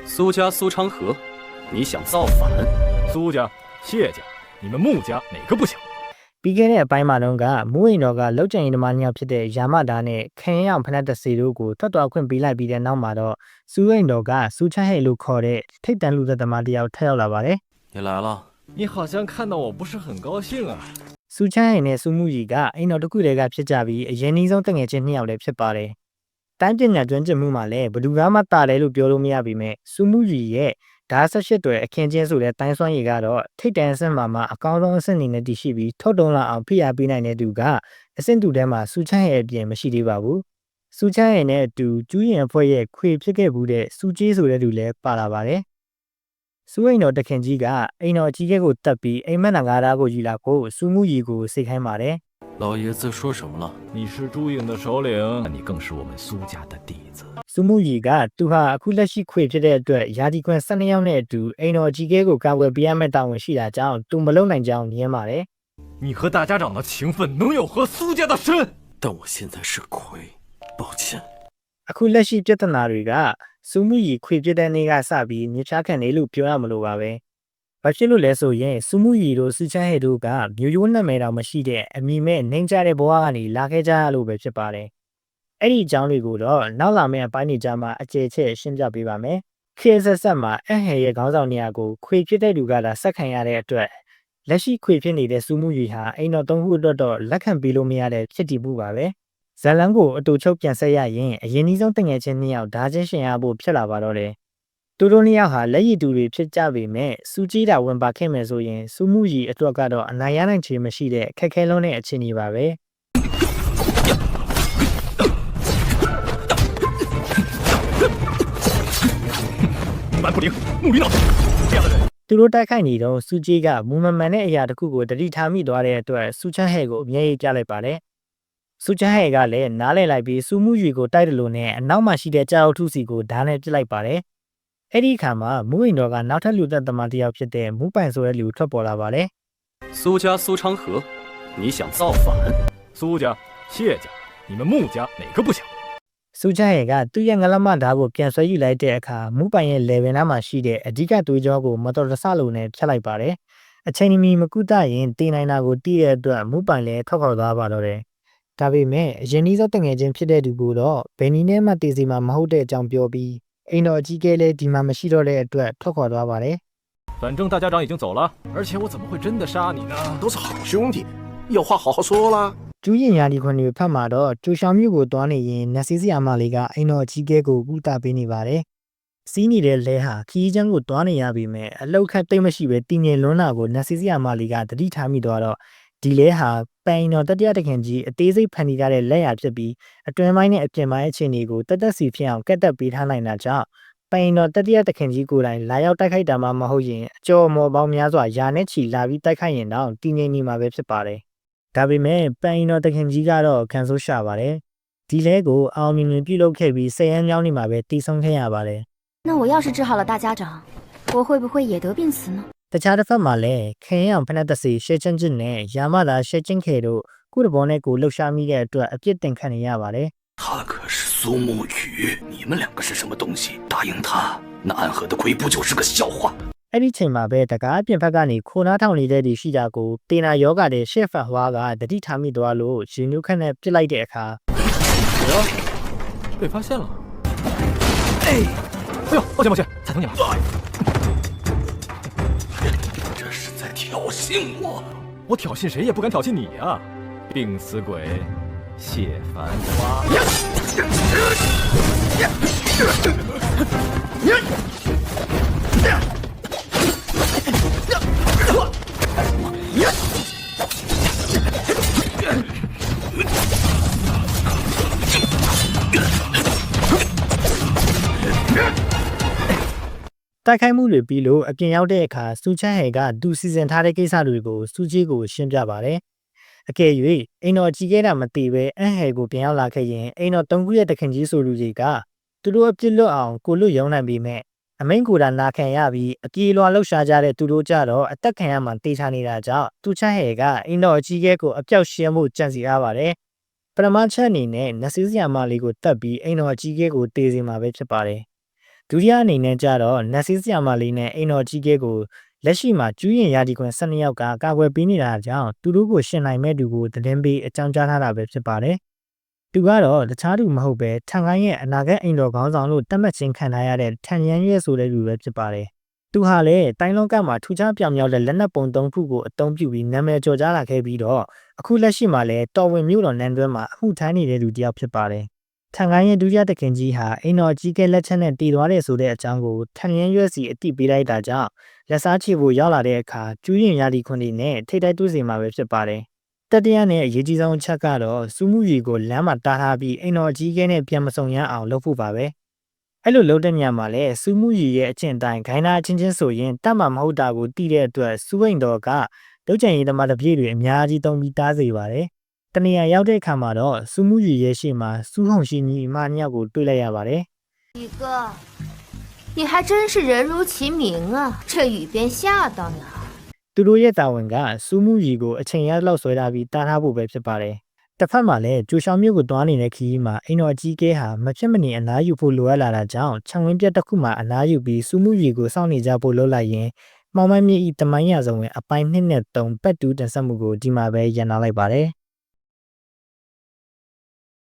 苏家苏昌河，你想造反？苏家、谢家，你们穆家哪个不行？ ပြီးခဲ့တဲ့အပိုင်းမှာတော့ကမိုးရင်တော်ကလောက်ကျန်ရင်ဓမ္မနှစ်ယောက်ဖြစ်တဲ့ယာမဒါနဲ့ခရင်အောင်ဖနက်တစီတို့ကိုထွက်သွားခွင့်ပေးလိုက်ပြီးတဲ့နောက်မှာတော့စူးရင်တော်ကစူးချဟဲ့လို့ခေါ်တဲ့ထိတ်တန်လူသက်သမားတယောက်ထပ်ရောက်လာပါတယ် 你来了。你好像看到我不是很高兴啊。 စူးချဟဲ့နဲ့စူးမှုကြီးကအိမ်တော်တစ်ခုတည်းကဖြစ်ကြပြီးအရင်နှီးဆုံးတငယ်ချင်းနှစ်ယောက်လည်းဖြစ်ပါတယ်။တိုင်းပညာကျွမ်းကျင်မှုမှာလည်းဘယ်သူမှတာတယ်လို့ပြောလို့မရပါပဲ။စူးမှုကြီးရဲ့ဓာတ်ဆက်ရှစ်တွေအခင်းချင်းဆိုတဲ့တိုင်းစွမ်းရည်ကတော့ထိတ်တန်အဆင့်မှာအကောင်းဆုံးအဆင့်အနေနဲ့တည်ရှိပြီးထုတ်တုံးလာအောင်ဖိအားပေးနိုင်တဲ့သူကအဆင့်တူထဲမှာစူးချဟဲ့အပြင်မရှိသေးပါဘူး။စူးချဟဲ့နဲ့အတူကျူးရင်အဖွဲ့ရဲ့ခွေဖြစ်ခဲ့မှုတဲ့စူးကြီးဆိုတဲ့သူလည်းပါလာပါတယ်။စူးအိမ်တော်တခင်ကြီးကအိမ်တော်ကြီးကဲကိုတက်ပြီးအိမ်မက်နာငါးသားကိုယူလာဖို့စူးမှုကြီးကိုစိတ်ခိုင်းပါတယ် 老爷子说什么了？你是朱颖的首领，你更是我们苏家的弟子。 စူးမှုကြီးကသူဟာအခုလက်ရှိခွေဖြစ်တဲ့အတွက်ယာဒီခွင်12ယောက်နဲ့အတူအိမ်တော်ကြီးကဲကိုကာကွယ်ပေးရမယ့်တာဝန်ရှိတာကြောင့်သူမလုံနိုင်ကြောင်းညင်းပါတယ် 你和大家长的情分能有何苏家的深？但我现在是亏，抱歉。 အခုလက်ရှိပြဿနာတွေကစူးမှုကြီးခွေဖြစ်တဲ့နေ့ကစပြီးမြစ်ချခံနေလို့ပြောရမလို့ပါပဲဘာဖြစ်လို့လဲဆိုရင်စူးမှုကြီးတို့စူးချဟဲတို့ကမျိုးရိုးနာမည်တော်မရှိတဲ့အမိမဲ့နှင်းကြတဲ့ဘဝကနေလာခဲ့ကြရလို့ပဲဖြစ်ပါတယ်အဲ့ဒီအကြောင်းတွေကိုတော့နောက်လာမယ့်အပိုင်းတွေကြမှာအကျေချက်ရှင်းပြပေးပါမယ်ခေတ်ဆက်ဆက်မှာအဟဲရဲ့ခေါင်းဆောင်နေရာကိုခွေဖြစ်တဲ့လူကသာဆက်ခံရတဲ့အတွက်လက်ရှိခွေဖြစ်နေတဲ့စူးမှုကြီးဟာအိမ်တော်သုံးခုအတွက်တော့လက်ခံပေးလို့မရတဲ့ဖြစ်တည်မှုပါပဲ ဇလန်ကိုအတူချုပ်ပြန်ဆက်ရရင်အရင်ကြီးဆုံးတငယ်ချင်းနှစ်ယောက်ဓာချင်းရှင်ရဖို့ဖြစ်လာပါတော့တယ်။သူတို့နှစ်ယောက်ဟာလက်ရည်တူတွေဖြစ်ကြပေမဲ့စူကြီးတာဝင်ပါခဲ့မယ်ဆိုရင်စူးမှုကြီးအတွက်ကတော့အနိုင်ရနိုင်ချေမရှိတဲ့ခက်ခဲလုံးတဲ့အခြေအနေပါပဲ 蛮不灵，木驴脑袋，这样的人 ။သူတို့တိုက်ခိုက်နေတော့စူကြီးကမူမမှန်တဲ့အရာတစ်ခုကိုတတိထားမိသွားတဲ့အတွက်စူချမ်းဟဲကိုအမြဲပြလိုက်ပါတယ်။စူချမ်းဟဲကလည်းနားလည်လိုက်ပြီးစူးမှုကြီးကိုတိုက်တယ်လို့နဲ့အနောက်မှာရှိတဲ့ကြောက်ထုစီကိုဓာတ်နဲ့ပစ်လိုက်ပါတယ်။အဲ့ဒီအခါမှာမူရင်တော်ကနောက်ထပ်လူသက်သမားတစ်ယောက်ဖြစ်တဲ့မူပိုင်ဆိုတဲ့လူထွက်ပေါ်လာပါတယ် 苏家苏昌河，你想造反？苏家、谢家，你们穆家哪个不行？ စူချမ်းဟဲကသူ့ရဲ့ငလမဓာတ်ကိုပြန်ဆွဲယူလိုက်တဲ့အခါမူပိုင်ရဲ့ level နားမှာရှိတဲ့အဓိကသွေးကြောကိုမတော်တဆလို့နဲ့ဖြတ်လိုက်ပါတယ်။အချိန်မီမကူတာရင်တင်နိုင်တာကိုတည့်ရတဲ့အတွက်မူပိုင်လည်းထွက်ခေါ်သွားပါတော့တယ်။ဒါပေမဲ့အရင်ကြီးစောတငယ်ချင်းဖြစ်တဲ့သူကတော့ဘယ်နည်းနဲ့မှတည်စီမှာမဟုတ်တဲ့အကြောင်းပြောပြီးအိမ်တော်ကြီးကလည်းဒီမှာမရှိတော့တဲ့အတွက်ထွက်ခေါ်သွားပါတယ် 反正大家长已经走了，而且我怎么会真的杀你呢？都是好兄弟，有话好好说啦。 ။ကျူးရင်ရာဒီခွန်တွေဖတ်မှာတော့ကျူရှောင်းမျိုးကိုတွားနေရင်နက်စီစီယာမလေးကအိမ်တော်ကြီးကဲကိုကူတာပေးနေပါတယ်။စီးနေတဲ့လဲဟာခီးချမ်းကိုတွားနေရပြီမဲ့အလောက်ခတ်တိတ်မရှိပဲတင်းငယ်လွန်းတာကိုနက်စီစီယာမလေးကတတိထားမိသွားတော့ဒီလဲဟာပိုင်တော်တတိယတခင်ကြီးအသေးစိတ်ဖန်တီးထားတဲ့လက်ရာဖြစ်ပြီးအတွင်းပိုင်းနဲ့အပြင်ပိုင်းအခြေအနေကိုတက်တက်စီဖြစ်အောင်ကက်တက်ပေးထားနိုင်တာကြောင့်ပိုင်တော်တတိယတခင်ကြီးကိုယ်တိုင်လာရောက်တိုက်ခိုက်တာမှမဟုတ်ရင်အကျော်မော်ပေါင်းများစွာယာနဲ့ချီလာပြီးတိုက်ခိုက်ရင်တော့တင်းငယ်နေမှာပဲဖြစ်ပါတယ် ဒါပေမဲ့ပိုင်တော်တခင်ကြီးကတော့ခံဆိုးရှာပါတယ်ဒီလဲကိုအောင်မြင်မြင်ပြုလုပ်ခဲ့ပြီးဆယ်ရန်မြောင်းနေမှာပဲတီးဆုံးခဲ့ရပါတယ် 那我要是治好了大家长，我会不会也得病死呢？ တခြားတစ်ဖက်မှာလည်းခရင်အောင်ဖနက်တစီရှဲချင်းချင်းနဲ့ယာမသာရှဲချင်းခေတို့ကုတဘောနဲ့ကိုလှုပ်ရှားမိတဲ့အတွက်အပြစ်တင်ခံနေရပါတယ် 他可是苏沐雨，你们两个是什么东西？答应他，那安和的亏不就是个笑话？ အဲ့ဒီချိန်မှာပဲတကားအပြင်ဘက်ကနေခိုနားထောင်နေတဲ့ဒီရှိတာကိုတေနာယောဂတဲ့ရှေ့ဖတ်ဟွားကတတိထားမိသွားလို့ရင်ညှို့ခန့်နဲ့ပြစ်လိုက်တဲ့အခါ 被发现了。哎呦，抱歉抱歉，踩疼你了。这是在挑衅我！我挑衅谁也不敢挑衅你呀、病死鬼，谢繁花。တိုက်ခိုက်မှုတွေပြီးလို့အပြင်ရောက်တဲ့အခါစူချမ်းဟဲကဒူစီစဉ်ထားတဲ့ကိစ္စတွေကိုစူကြီးကိုရှင်းပြပါတယ်အကယ်၍အိမ်တော်ကြီးခဲ့တာမသိပဲအဟဲကိုပြန်ရောက်လာခဲ့ရင်အိမ်တော်တုံးခုရဲ့တခင်ကြီးဆိုလူကြီးကသူတို့အပြစ်လွတ်အောင်ကိုလွတ်ရုံနိုင်ပြီးမဲ့အမိန်ကိုယ်တာနာခံရပြီးအပြေလွှာလှုပ်ရှားကြတဲ့သူတို့ကြတော့အသက်ခံရမှတေးချနေတာကြောင့်သူချမ်းဟဲကအိမ်တော်ကြီးခဲ့ကိုအပြောက်ရှင်းမှုကြံစီရပါတယ်ပရမတ်ချက်အနေနဲ့နစီစီယာမလေးကိုတတ်ပြီးအိမ်တော်ကြီးခဲ့ကိုတေးစီမှာပဲဖြစ်ပါတယ် ဒုတိယအနေနဲ့ကြတော့နတ်ဆေးဆရာမလေးနဲ့အိမ်တော်ကြီးကဲကိုလက်ရှိမှာကျူးရင်ရာဒီခွင်12ယောက်ကကာကွယ်ပေးနေတာကြောင့်သူတို့ကိုရှင်နိုင်မဲ့သူကိုသတင်းပေးအကြောင်းကြားထားတာပဲဖြစ်ပါတယ်။သူကတော့တခြားသူမဟုတ်ပဲထန်ခိုင်းရဲ့အနာဂတ်အိမ်တော်ခေါင်းဆောင်လို့တတ်မှတ်ခြင်းခံထားရတဲ့ထန်ရန်ရဲဆိုတဲ့လူပဲဖြစ်ပါတယ်။သူဟာလည်းတိုင်းလုံးကမှာထူးခြားပြောင်မြောက်တဲ့လက်နက်ပုံ3ခုကိုအသုံးပြုပြီးနာမည်ကျော်ကြားလာခဲ့ပြီးတော့အခုလက်ရှိမှာလည်းတော်ဝင်မြို့တော်နန်းတွဲမှာအမှုထမ်းနေတဲ့လူတစ်ယောက်ဖြစ်ပါတယ်။ထန်ခိုင်းရဲ့ဒုတိယတခင်ကြီးဟာအိမ်တော်ကြီးကဲလက်ချက်နဲ့တည်သွားတယ်ဆိုတဲ့အကြောင်းကိုထန်ရန်ရဲစီအတိပေးလိုက်တာကြောင့်လက်စားချေဖို့ရောက်လာတဲ့အခါကျူးရင်ရာဒီခွန်တွေနဲ့ထိတ်တိုက်တွေ့စီမှာပဲဖြစ်ပါတယ်။တတိယနဲ့အရေးကြီးဆုံးအချက်ကတော့စူးမှုရီကိုလမ်းမှာတားထားပြီးအိမ်တော်ကြီးကဲနဲ့ပြန်မဆုံရအောင်လုပ်ဖို့ပါပဲ။အဲ့လိုလုပ်တဲ့ညမှာလည်းစူးမှုရီရဲ့အကျင့်တိုင်းဂိုင်းနာချင်းချင်းဆိုရင်တတ်မှမဟုတ်တာကိုတီးတဲ့အတွက်စူးဝိန်တော်ကဒုတ်ချန်ရီသမားတစ်ပြည့်တွေအများကြီးတုံးပြီးတားစေပါတယ်။တနေရာရောက်တဲ့အခါမှာတော့စူးမှုရီရဲ့ရှေ့မှာစူးဟုံရှိညီအမညောက်ကိုတွေ့လိုက်ရပါတယ်။ 宇哥，你还真是人如其名啊！这雨便下到哪儿？ သူတို့ရဲ့တာဝန်ကစူးမှုရီကိုအချိန်ရလောက်ဆွဲထားပြီးတားထားဖို့ပဲဖြစ်ပါတယ်။တစ်ဖက်မှာလည်းကျူရှောင်းမြို့ကိုတွားနေတဲ့ခီးမှာအိမ်တော်အကြီးကဲဟာမဖြစ်မနေအနားယူဖို့လိုအပ်လာတာကြောင့်ခြံဝင်းပြက်တစ်ခုမှာအနားယူပြီးစူးမှုရီကိုစောင့်နေကြဖို့လုပ်လိုက်ရင်မောင်မမြင့်ဤတမိုင်းရဆုံးဝင်အပိုင်း2နဲ့3ပတ်တူးတင်ဆက်မှုကိုဒီမှာပဲရန်နာလိုက်ပါတယ်